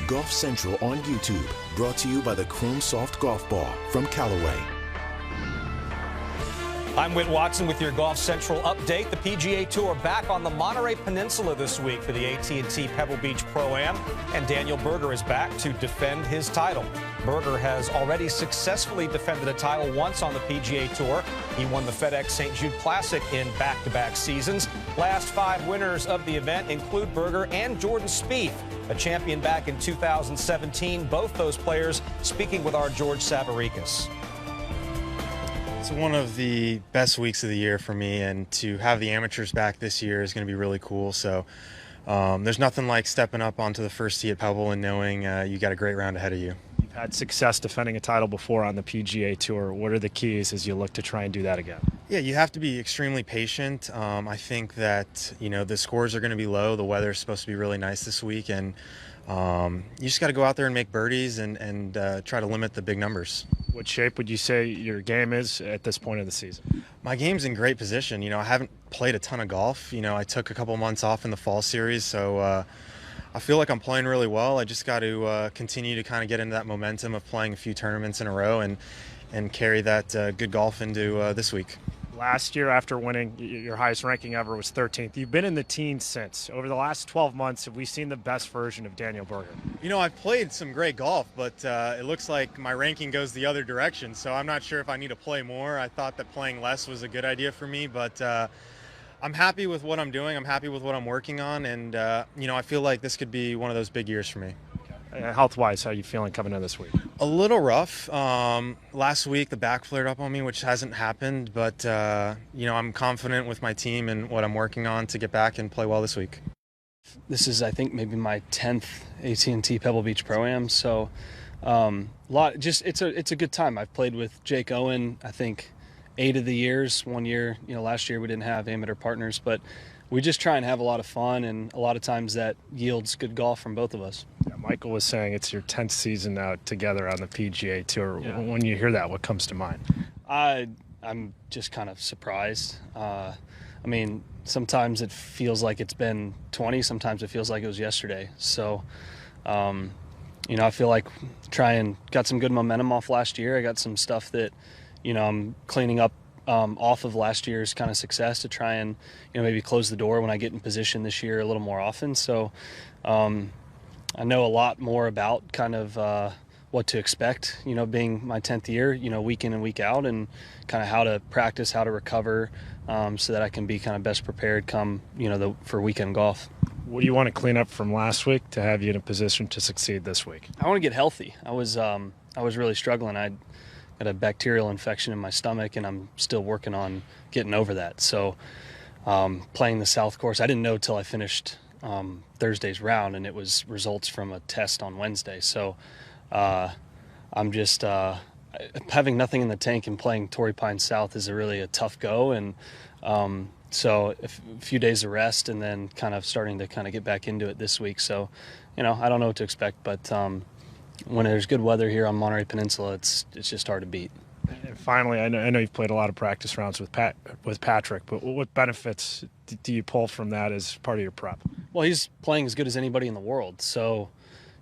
Golf Central on YouTube, brought to you by the Chrome Soft Golf Ball from Callaway. I'm Whit Watson with your Golf Central update. The PGA Tour back on the Monterey Peninsula this week for the AT&T Pebble Beach Pro-Am, and Daniel Berger is back to defend his title. Berger has already successfully defended a title once on the PGA Tour. He won the FedEx St. Jude Classic in back-to-back seasons. Last 5 winners of the event include Berger and Jordan Spieth, a champion back in 2017. Both those players speaking with our George Savarikas. It's one of the best weeks of the year for me, and to have the amateurs back this year is going to be really cool. So there's nothing like stepping up onto the first tee at Pebble and knowing you got a great round ahead of you. You've had success defending a title before on the PGA Tour. What are the keys as you look to try and do that again? Yeah, you have to be extremely patient. I think that, the scores are going to be low. The weather's supposed to be really nice this week, and you just got to go out there and make birdies and try to limit the big numbers. What shape would you say your game is at this point of the season? My game's in great position. I haven't played a ton of golf. I took a couple months off in the fall series, so I feel like I'm playing really well. I just got to continue to kind of get into that momentum of playing a few tournaments in a row and carry that good golf into this week. Last year, after winning, your highest ranking ever was 13th. You've been in the teens since. Over the last 12 months, have we seen the best version of Daniel Berger? I've played some great golf, but it looks like my ranking goes the other direction, so I'm not sure if I need to play more. I thought that playing less was a good idea for me, but I'm happy with what I'm doing. I'm happy with what I'm working on, and, I feel like this could be one of those big years for me. Health-wise, how are you feeling coming in this week? A little rough. Last week, the back flared up on me, which hasn't happened, but, I'm confident with my team and what I'm working on to get back and play well this week. This is, I think, maybe my 10th AT&T Pebble Beach Pro-Am, so it's a good time. I've played with Jake Owen, I think, 8 of the years. One year, last year we didn't have amateur partners, but we just try and have a lot of fun, and a lot of times that yields good golf from both of us. Yeah, Michael was saying it's your 10th season now together on the PGA Tour. Yeah. When you hear that, what comes to mind? I'm just kind of surprised. Sometimes it feels like it's been 20, sometimes it feels like it was yesterday. So, I feel like got some good momentum off last year. I got some stuff that, I'm cleaning up off of last year's kind of success to try and, maybe close the door when I get in position this year a little more often. So I know a lot more about kind of what to expect, being my 10th year, week in and week out, and kind of how to practice, how to recover, so that I can be kind of best prepared come, for weekend golf. What do you want to clean up from last week to have you in a position to succeed this week? I want to get healthy. I was really struggling. I got a bacterial infection in my stomach, and I'm still working on getting over that. So playing the South course, I didn't know till I finished Thursday's round, and it was results from a test on Wednesday. So I'm just having nothing in the tank and playing Torrey Pines South is really a tough go, and so a few days of rest and then kind of starting to kind of get back into it this week. So, I don't know what to expect, but when there's good weather here on Monterey Peninsula, it's just hard to beat. And finally, I know you've played a lot of practice rounds with Patrick, but what benefits do you pull from that as part of your prep? Well, he's playing as good as anybody in the world, so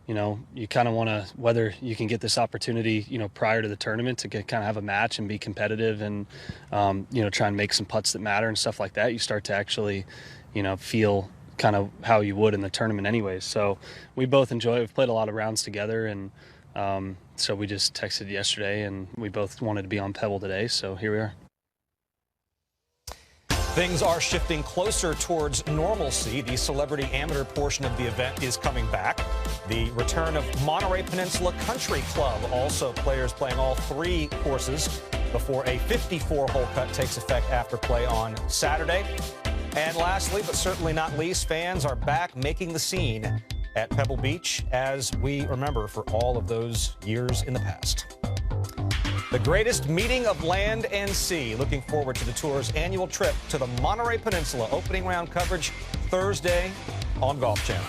you kind of want to, whether you can get this opportunity, prior to the tournament to kind of have a match and be competitive and, try and make some putts that matter and stuff like that. You start to actually, feel kind of how you would in the tournament anyways. So we both enjoy it. We've played a lot of rounds together, and so we just texted yesterday, and we both wanted to be on Pebble today. So here we are. Things are shifting closer towards normalcy. The celebrity amateur portion of the event is coming back. The return of Monterey Peninsula Country Club, also players playing all 3 courses before a 54-hole cut takes effect after play on Saturday. And lastly, but certainly not least, fans are back making the scene at Pebble Beach, as we remember for all of those years in the past. The greatest meeting of land and sea. Looking forward to the tour's annual trip to the Monterey Peninsula. Opening round coverage Thursday on Golf Channel.